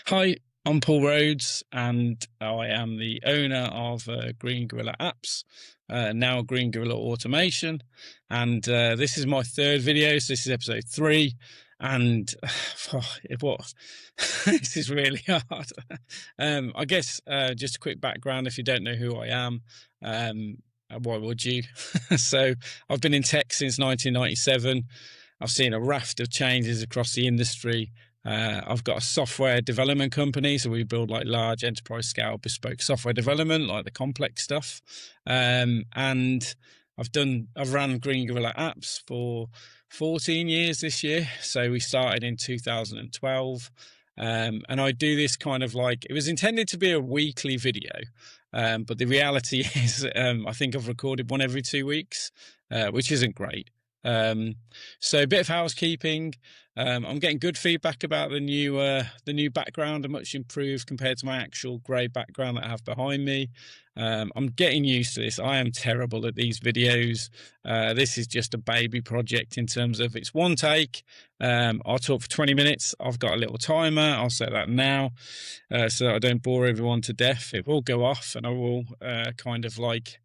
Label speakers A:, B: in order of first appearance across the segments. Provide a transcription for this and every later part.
A: Hi, I'm Paul Rhodes, and I am the owner of Green Gorilla Apps, now Green Gorilla Automation. And this is my third video, so this is episode 3. And what this is really hard. I guess just a quick background if you don't know who I am. Why would you? So I've been in tech since 1997. I've seen a raft of changes across the industry. I've got a software development company, so we build like large enterprise scale bespoke software development, like the complex stuff. And I've ran Green Gorilla Apps for 14 years this year. So we started in 2012. And I do this kind of like, it was intended to be a weekly video. But the reality is, I think I've recorded one every 2 weeks, which isn't great. So a bit of housekeeping. I'm getting good feedback about the new background, and much improved compared to my actual grey background that I have behind me. I'm getting used to this. I am terrible at these videos. This is just a baby project in terms of it's one take. I'll talk for 20 minutes. I've got a little timer. I'll set that now, so that I don't bore everyone to death. It will go off and I will kind of like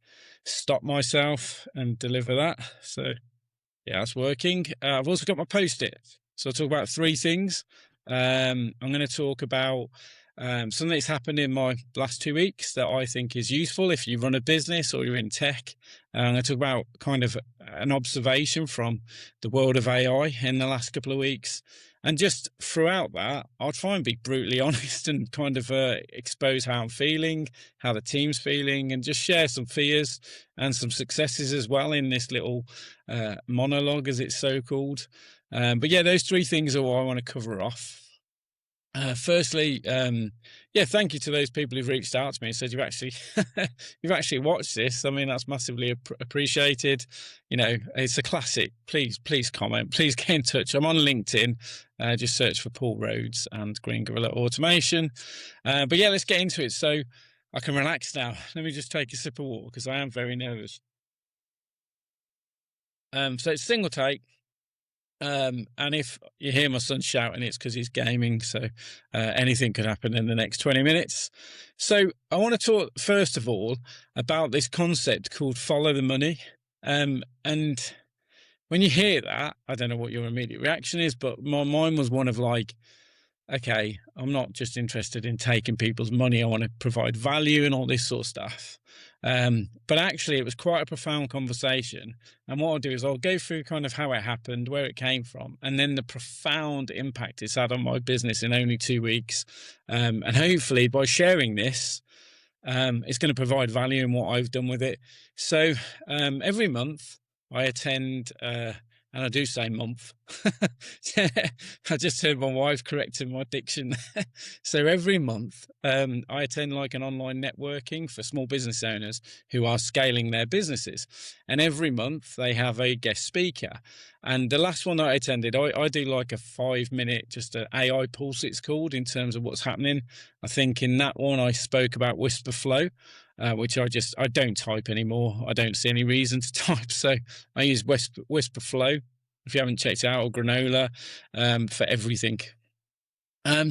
A: stop myself and deliver that. So yeah, that's working. I've also got my post-it. So I'll talk about 3 things. I'm going to talk about something that's happened in my last 2 weeks that I think is useful if you run a business or you're in tech. I'm going to talk about kind of an observation from the world of AI in the last couple of weeks. And just throughout that, I'll try and be brutally honest and kind of expose how I'm feeling, how the team's feeling, and just share some fears and some successes as well in this little monologue, as it's so called. But yeah, those 3 things are what I want to cover off. Firstly, yeah, thank you to those people who've reached out to me and said you've actually watched this. I mean, that's massively appreciated. You know, it's a classic. Please comment. Please get in touch. I'm on LinkedIn. Just search for Paul Rhodes and Green Gorilla Automation. But yeah, let's get into it. So I can relax now. Let me just take a sip of water because I am very nervous. So it's single take. And if you hear my son shouting, it's because he's gaming. So anything could happen in the next 20 minutes. So I want to talk, first of all, about this concept called follow the money. And when you hear that, I don't know what your immediate reaction is, but my mind was one of like, okay, I'm not just interested in taking people's money. I want to provide value and all this sort of stuff. But actually, it was quite a profound conversation. And what I'll do is I'll go through kind of how it happened, where it came from, and then the profound impact it's had on my business in only 2 weeks. And hopefully, by sharing this, it's going to provide value in what I've done with it. So every month, I attend... and I do say month. I just heard my wife correcting my diction. So every month, I attend like an online networking for small business owners who are scaling their businesses. And every month they have a guest speaker. And the last one that I attended, I do like a 5-minute, just an AI pulse it's called, in terms of what's happening. I think in that one, I spoke about whisper flow. Which I don't type anymore. I don't see any reason to type. So I use Whisper Flow, if you haven't checked it out, or Granola, for everything.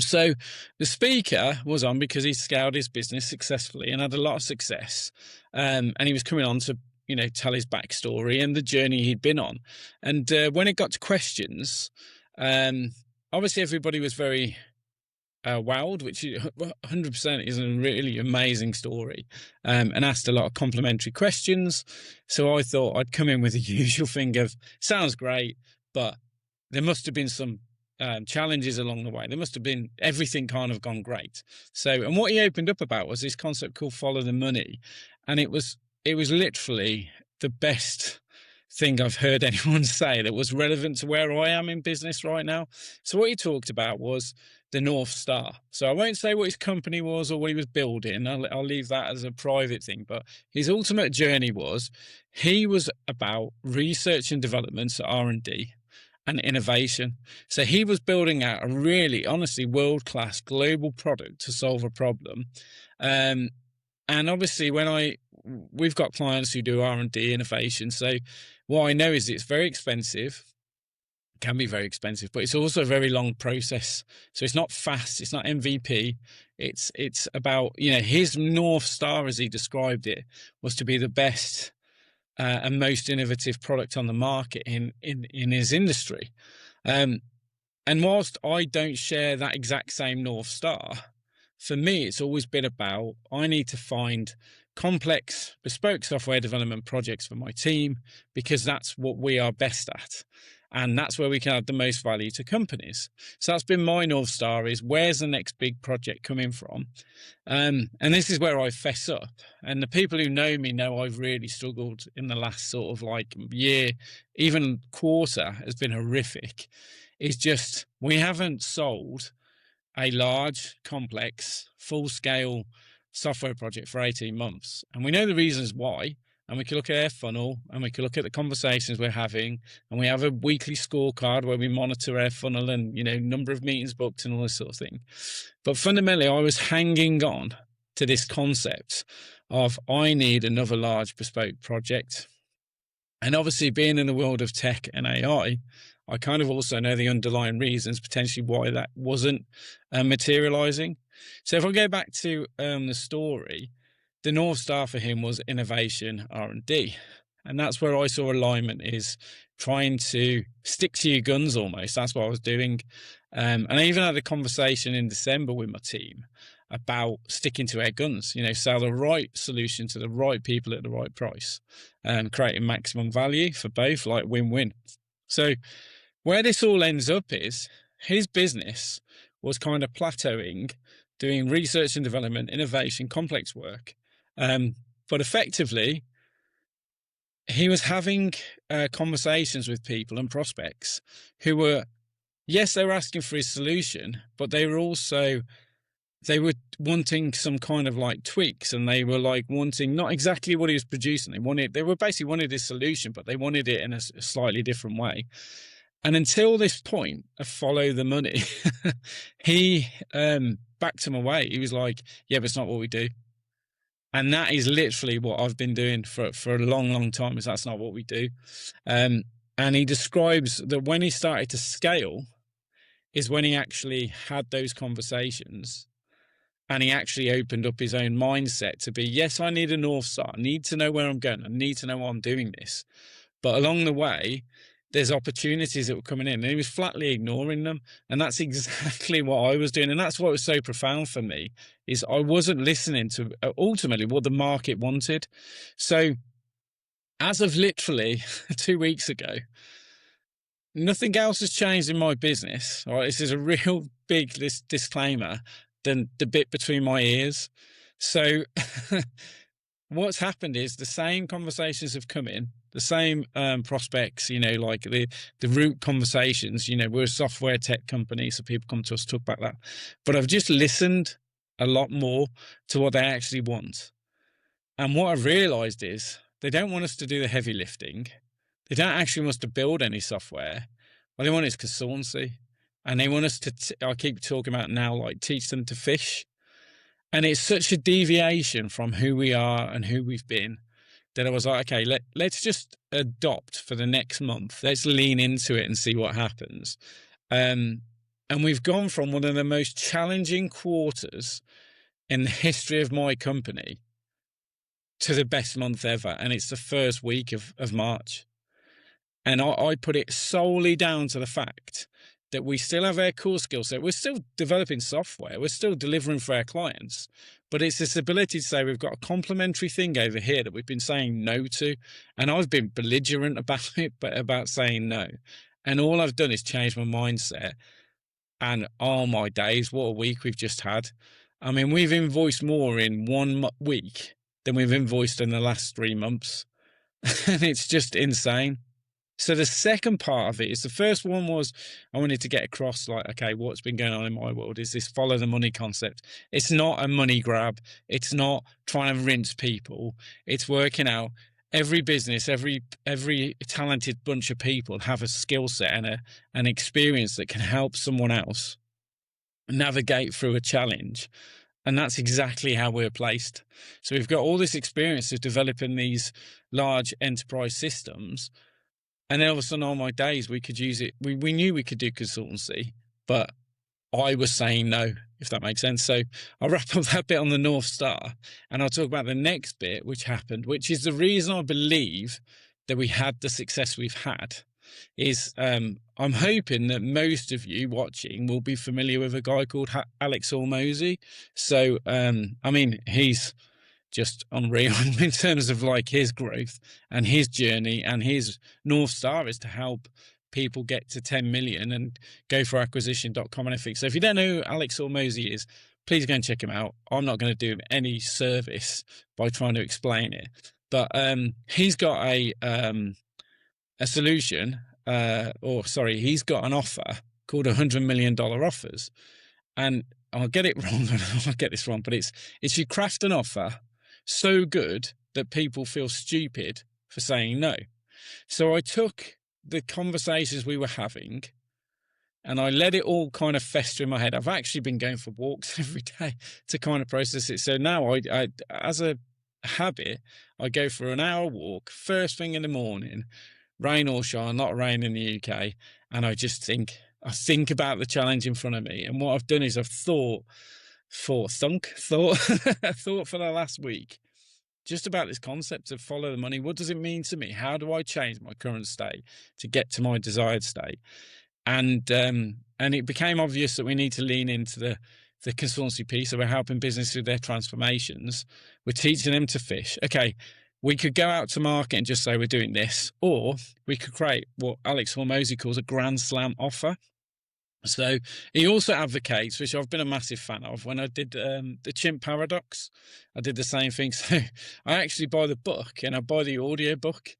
A: So the speaker was on because he scaled his business successfully and had a lot of success. And he was coming on to, you know, tell his backstory and the journey he'd been on. And when it got to questions, obviously everybody was very wowed, which 100% is a really amazing story, and asked a lot of complimentary questions. So I thought I'd come in with the usual thing of, sounds great, but there must have been some challenges along the way. There must have been, everything kind of gone great. So, and what he opened up about was this concept called follow the money. And it was literally the best thing I've heard anyone say that was relevant to where I am in business right now. So what he talked about was the North Star. So I won't say what his company was or what he was building. I'll leave that as a private thing. But his ultimate journey was, he was about research and development, so R&D, and innovation. So he was building out a really, honestly, world-class global product to solve a problem. And obviously, we've got clients who do R&D innovation. So what I know is it's very expensive, can be very expensive, but it's also a very long process. So it's not fast. It's not MVP. It's about, his North Star, as he described it, was to be the best and most innovative product on the market in his industry. And whilst I don't share that exact same North Star, for me, it's always been about, I need to find complex, bespoke software development projects for my team, because that's what we are best at. And that's where we can add the most value to companies. So that's been my North Star, is where's the next big project coming from? And this is where I fess up. And the people who know me know I've really struggled in the last sort of like year, even quarter has been horrific. It's just, we haven't sold a large, complex, full-scale software project for 18 months. And we know the reasons why. And we can look at our funnel, and we can look at the conversations we're having, and we have a weekly scorecard where we monitor our funnel and, number of meetings booked and all this sort of thing. But fundamentally, I was hanging on to this concept of, I need another large bespoke project. And obviously, being in the world of tech and AI, I kind of also know the underlying reasons potentially why that wasn't materializing. So if I go back to the story, the North Star for him was innovation, R&D. And that's where I saw alignment, is trying to stick to your guns almost. That's what I was doing. And I even had a conversation in December with my team about sticking to our guns, sell the right solution to the right people at the right price, and creating maximum value for both, like win-win. So where this all ends up is, his business was kind of plateauing, doing research and development, innovation, complex work. But effectively, he was having conversations with people and prospects who were, yes, they were asking for his solution, but they were wanting some kind of like tweaks, and they were like wanting not exactly what he was producing. They basically wanted his solution, but they wanted it in a slightly different way. And until this point of follow the money, he backed him away. He was like, yeah, but it's not what we do. And that is literally what I've been doing for a long, long time, is that's not what we do. And he describes that when he started to scale is when he actually had those conversations, and he actually opened up his own mindset to be, yes, I need a North Star. I need to know where I'm going. I need to know why I'm doing this. But along the way, there's opportunities that were coming in, and he was flatly ignoring them. And that's exactly what I was doing. And that's what was so profound for me, is I wasn't listening to ultimately what the market wanted. So as of literally 2 weeks ago, nothing else has changed in my business. All right, this is a real big disclaimer than the bit between my ears. So what's happened is the same conversations have come in, the same prospects, like the root conversations. We're a software tech company, so people come to us to talk about that. But I've just listened a lot more to what they actually want. And what I've realized is they don't want us to do the heavy lifting. They don't actually want us to build any software. What they want is consultancy. And they want us to, I keep talking about now, like teach them to fish. And it's such a deviation from who we are and who we've been, that I was like, okay, let's just adopt for the next month. Let's lean into it and see what happens. And we've gone from one of the most challenging quarters in the history of my company to the best month ever. And it's the first week of March. And I put it solely down to the fact that we still have our core skill set. We're still developing software. We're still delivering for our clients. But it's this ability to say, we've got a complementary thing over here that we've been saying no to. And I've been belligerent about it, but about saying no. And all I've done is change my mindset. And oh my days, what a week we've just had. I mean, we've invoiced more in 1 week than we've invoiced in the last 3 months. And it's just insane. So the second part of it is, the first one was, I wanted to get across, like, okay, what's been going on in my world is this follow the money concept. It's not a money grab. It's not trying to rinse people. It's working out every business, every talented bunch of people have a skill set and an experience that can help someone else navigate through a challenge. And that's exactly how we're placed. So we've got all this experience of developing these large enterprise systems. And then all of a sudden, on my days, we could use it. We knew we could do consultancy, but I was saying no, if that makes sense. So I'll wrap up that bit on the North Star, and I'll talk about the next bit, which happened, which is the reason I believe that we had the success we've had. Is I'm hoping that most of you watching will be familiar with a guy called Alex Hormozi. So, I mean, he's just unreal in terms of like his growth and his journey, and his North Star is to help people get to 10 million and go for acquisition.com and everything. So if you don't know who Alex Hormozi is, please go and check him out. I'm not going to do him any service by trying to explain it, but he's got a solution, he's got an offer called $100 million offers. And I'll get it wrong, I'll get this wrong, but it's you craft an offer so good that people feel stupid for saying no. So I took the conversations we were having and I let it all kind of fester in my head. I've actually been going for walks every day to kind of process it. So now I as a habit, I go for an hour walk first thing in the morning, rain or shine, not rain in the UK, and I think about the challenge in front of me. And what I've done is I've thought for the last week just about this concept of follow the money. What does it mean to me? How do I change my current state to get to my desired state? And it became obvious that we need to lean into the consultancy piece. So we're helping businesses with their transformations. We're teaching them to fish. Okay, we could go out to market and just say we're doing this, or we could create what Alex Hormozi calls a grand slam offer. So he also advocates, which I've been a massive fan of, when I did the Chimp Paradox, I did the same thing. So I actually buy the book and I buy the audio book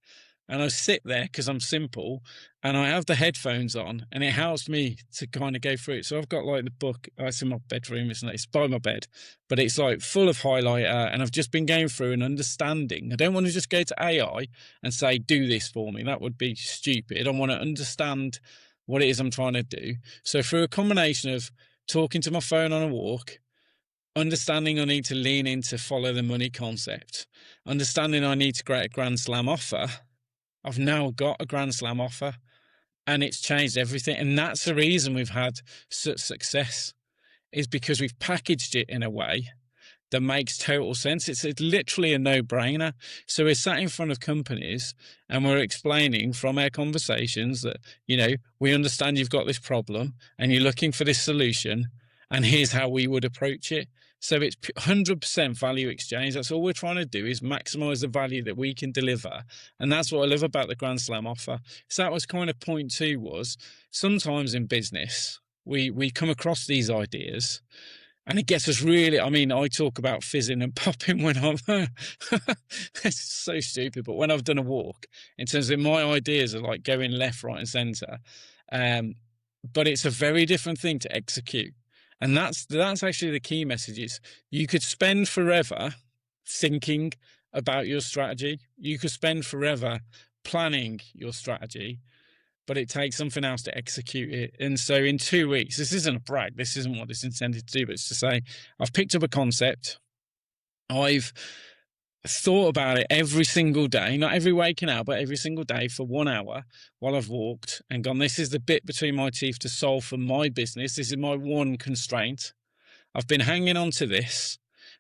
A: and I sit there because I'm simple and I have the headphones on and it helps me to kind of go through it. So I've got like the book, it's in my bedroom, it's by my bed, but it's like full of highlighter and I've just been going through and understanding. I don't want to just go to AI and say, do this for me. That would be stupid. I want to understand what it is I'm trying to do. So through a combination of talking to my phone on a walk, understanding I need to lean into follow the money concept, understanding I need to create a grand slam offer, I've now got a grand slam offer and it's changed everything. And that's the reason we've had such success, is because we've packaged it in a way that makes total sense. It's literally a no-brainer. So we're sat in front of companies and we're explaining from our conversations that, we understand you've got this problem and you're looking for this solution, and here's how we would approach it. So it's 100% value exchange. That's all we're trying to do, is maximize the value that we can deliver. And that's what I love about the Grand Slam offer. So that was kind of point 2, was sometimes in business, we come across these ideas and it gets us really, I talk about fizzing and popping when I'm, it's so stupid, but when I've done a walk, in terms of my ideas are like going left, right and center. But it's a very different thing to execute. And that's actually the key message. Is you could spend forever thinking about your strategy. You could spend forever planning your strategy, but it takes something else to execute it. And so in 2 weeks, this isn't a brag, this isn't what it's intended to do, but it's to say, I've picked up a concept. I've thought about it every single day, not every waking hour, but every single day for 1 hour while I've walked, and gone, this is the bit between my teeth to solve for my business. This is my one constraint. I've been hanging on to this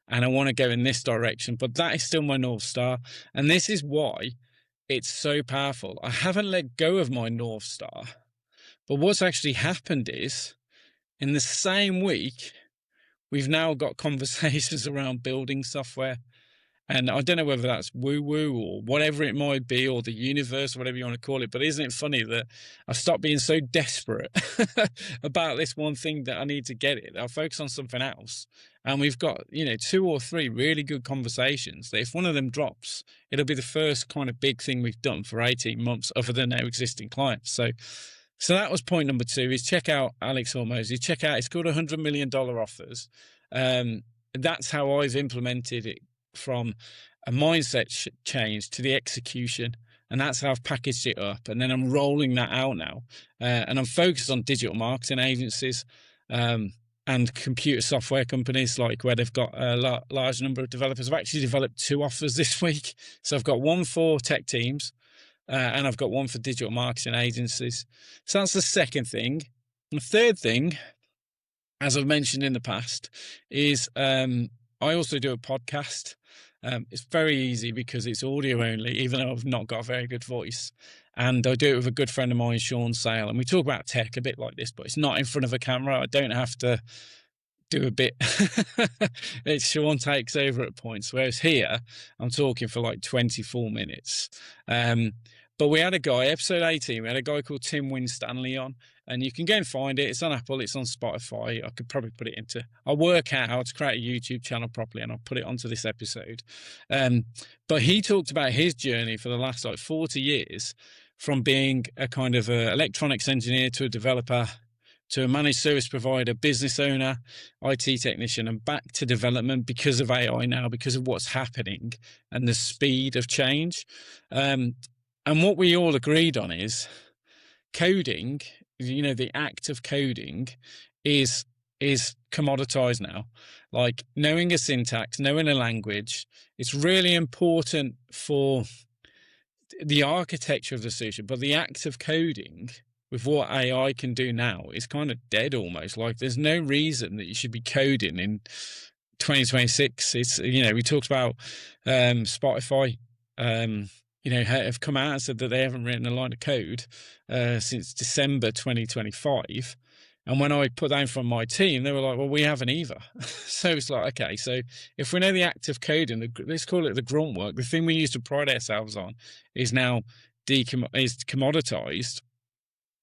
A: and I want to go in this direction, but that is still my North Star. And this is why it's so powerful. I haven't let go of my North Star, but what's actually happened is, in the same week, we've now got conversations around building software. And I don't know whether that's woo-woo or whatever it might be, or the universe, whatever you want to call it. But isn't it funny that I've stopped being so desperate about this one thing that I need to get it? I'll focus on something else. And we've got, 2 or 3 really good conversations that if one of them drops, it'll be the first kind of big thing we've done for 18 months other than our existing clients. So that was point number 2, is check out Alex Hormozi. Check out, it's called $100 million offers. That's how I've implemented it, from a mindset change to the execution. And that's how I've packaged it up. And then I'm rolling that out now. And I'm focused on digital marketing agencies and computer software companies, like where they've got a large number of developers. I've actually developed 2 offers this week. So I've got one for tech teams, and I've got one for digital marketing agencies. So that's the second thing. And the third thing, as I've mentioned in the past, is I also do a podcast. It's very easy because it's audio only, even though I've not got a very good voice. And I do it with a good friend of mine, Sean Sale. And we talk about tech a bit like this, but it's not in front of a camera. I don't have to do a bit. It's Sean takes over at points, whereas here I'm talking for like 24 minutes. But we had a guy, episode 18, we had a guy called Tim Winstanley on, and you can go and find it. It's on Apple, it's on Spotify. I could probably put it into, I'll work out how to create a YouTube channel properly and I'll put it onto this episode. But he talked about his journey for the last like 40 years from being a kind of a electronics engineer to a developer, to a managed service provider, business owner, IT technician, and back to development because of AI now, because of what's happening and the speed of change. And what we all agreed on is coding, the act of coding is commoditized now. Like knowing a syntax, knowing a language, it's really important for the architecture of the solution, but the act of coding with what AI can do now is kind of dead almost. Like there's no reason that you should be coding in 2026. It's, we talked about Spotify, have come out and said that they haven't written a line of code since December 2025. And when I put that in front of my team, they were like, well, we haven't either. So it's like, okay, so if we know the act of coding, let's call it the grunt work, the thing we used to pride ourselves on is now commoditized.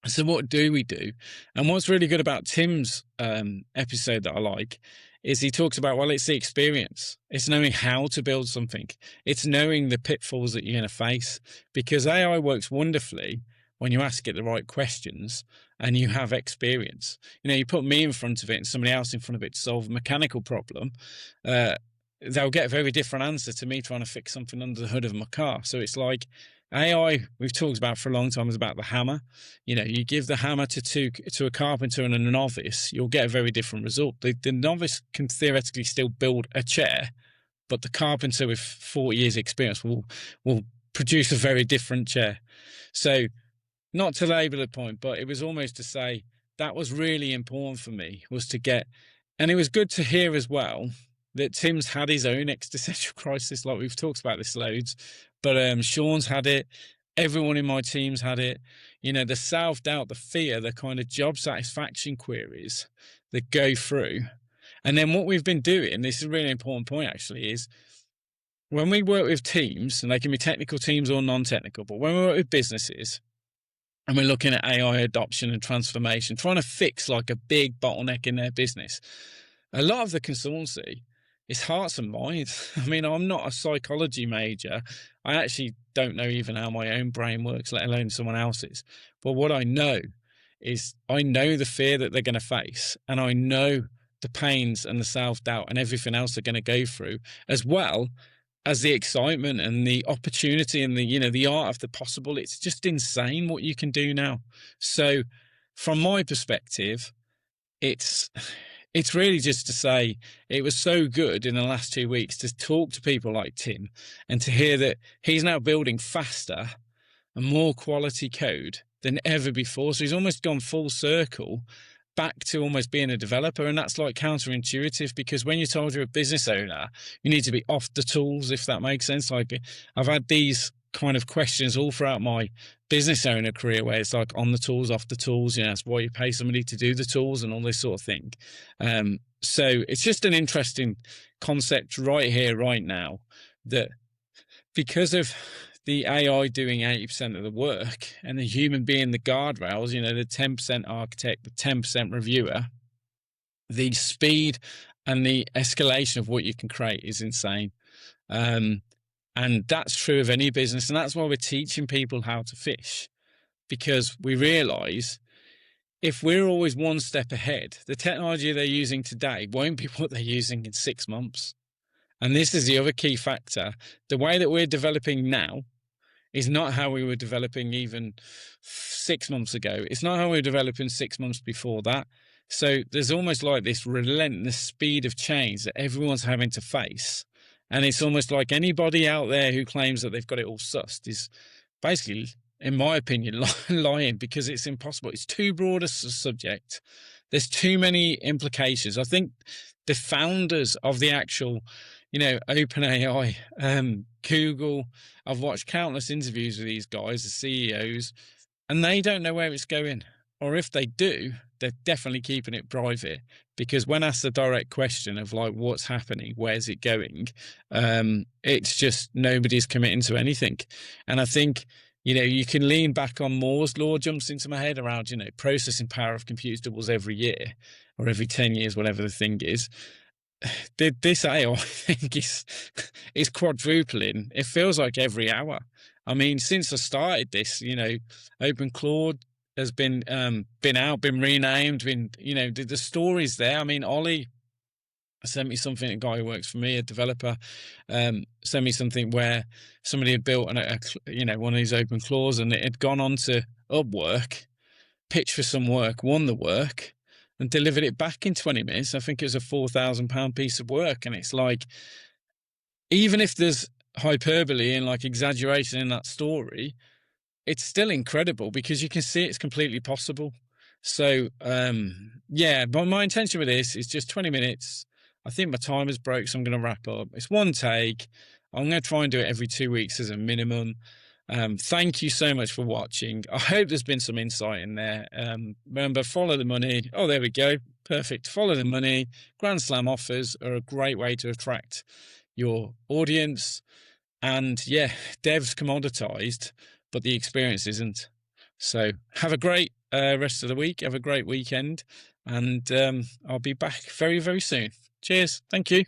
A: So what do we do? And what's really good about Tim's episode that I like is he talks about, well, it's the experience. It's knowing how to build something. It's knowing the pitfalls that you're going to face, because AI works wonderfully when you ask it the right questions and you have experience. You put me in front of it and somebody else in front of it to solve a mechanical problem, they'll get a very different answer to me trying to fix something under the hood of my car. So it's like AI, we've talked about for a long time, is about the hammer. You give the hammer to a carpenter and a novice, you'll get a very different result. The novice can theoretically still build a chair, but the carpenter with 40 years experience will produce a very different chair. So not to label the point, but it was almost to say that was really important for me, was to get, and it was good to hear as well that Tim's had his own existential crisis. Like we've talked about this loads, but Sean's had it. Everyone in my team's had it. The self-doubt, the fear, the kind of job satisfaction queries that go through. And then what we've been doing, this is a really important point actually, is when we work with teams, and they can be technical teams or non-technical, but when we work with businesses and we're looking at AI adoption and transformation, trying to fix like a big bottleneck in their business, a lot of the consultancy, it's hearts and minds. I mean, I'm not a psychology major. I actually don't know even how my own brain works, let alone someone else's. But what I know is I know the fear that they're going to face, and I know the pains and the self-doubt and everything else they're going to go through, as well as the excitement and the opportunity and the art of the possible. It's just insane what you can do now. So from my perspective, it's really just to say it was so good in the last 2 weeks to talk to people like Tim and to hear that he's now building faster and more quality code than ever before. So he's almost gone full circle back to almost being a developer. And that's like counterintuitive, because when you're told you're a business owner, you need to be off the tools, if that makes sense. Like I've had these kind of questions all throughout my business owner career where it's like on the tools, off the tools, that's why you pay somebody to do the tools and all this sort of thing. So it's just an interesting concept right here, right now, that because of the AI doing 80% of the work and the human being the guardrails, the 10% architect, the 10% reviewer, the speed and the escalation of what you can create is insane. And that's true of any business. And that's why we're teaching people how to fish, because we realize if we're always one step ahead, the technology they're using today won't be what they're using in 6 months. And this is the other key factor. The way that we're developing now is not how we were developing even 6 months ago. It's not how we were developing 6 months before that. So there's almost like this relentless speed of change that everyone's having to face. And it's almost like anybody out there who claims that they've got it all sussed is basically, in my opinion, lying, because it's impossible. It's too broad a subject. There's too many implications. I think the founders of the actual, OpenAI, Google, I've watched countless interviews with these guys, the CEOs, and they don't know where it's going. Or if they do, they're definitely keeping it private, because when asked the direct question of like, what's happening, where's it going, it's just nobody's committing to anything. And I think, you can lean back on Moore's law, jumps into my head around, processing power of computers doubles every year or every 10 years, whatever the thing is. This AI, I think, is quadrupling. It feels like every hour. I mean, since I started this, Open Claude has been renamed, the stories there. I mean, Ollie sent me something, a guy who works for me, a developer, sent me something where somebody had built one of these open claws, and it had gone on to Upwork, pitched for some work, won the work, and delivered it back in 20 minutes. I think it was a £4,000 piece of work. And it's like, even if there's hyperbole and like exaggeration in that story, it's still incredible because you can see it's completely possible. So, but my intention with this is just 20 minutes. I think my time is broke, so I'm going to wrap up. It's one take. I'm going to try and do it every 2 weeks as a minimum. Thank you so much for watching. I hope there's been some insight in there. Remember, follow the money. Oh, there we go. Perfect. Follow the money. Grand Slam offers are a great way to attract your audience. And yeah, dev's commoditized, but the experience isn't. So have a great rest of the week. Have a great weekend. And I'll be back very, very soon. Cheers. Thank you.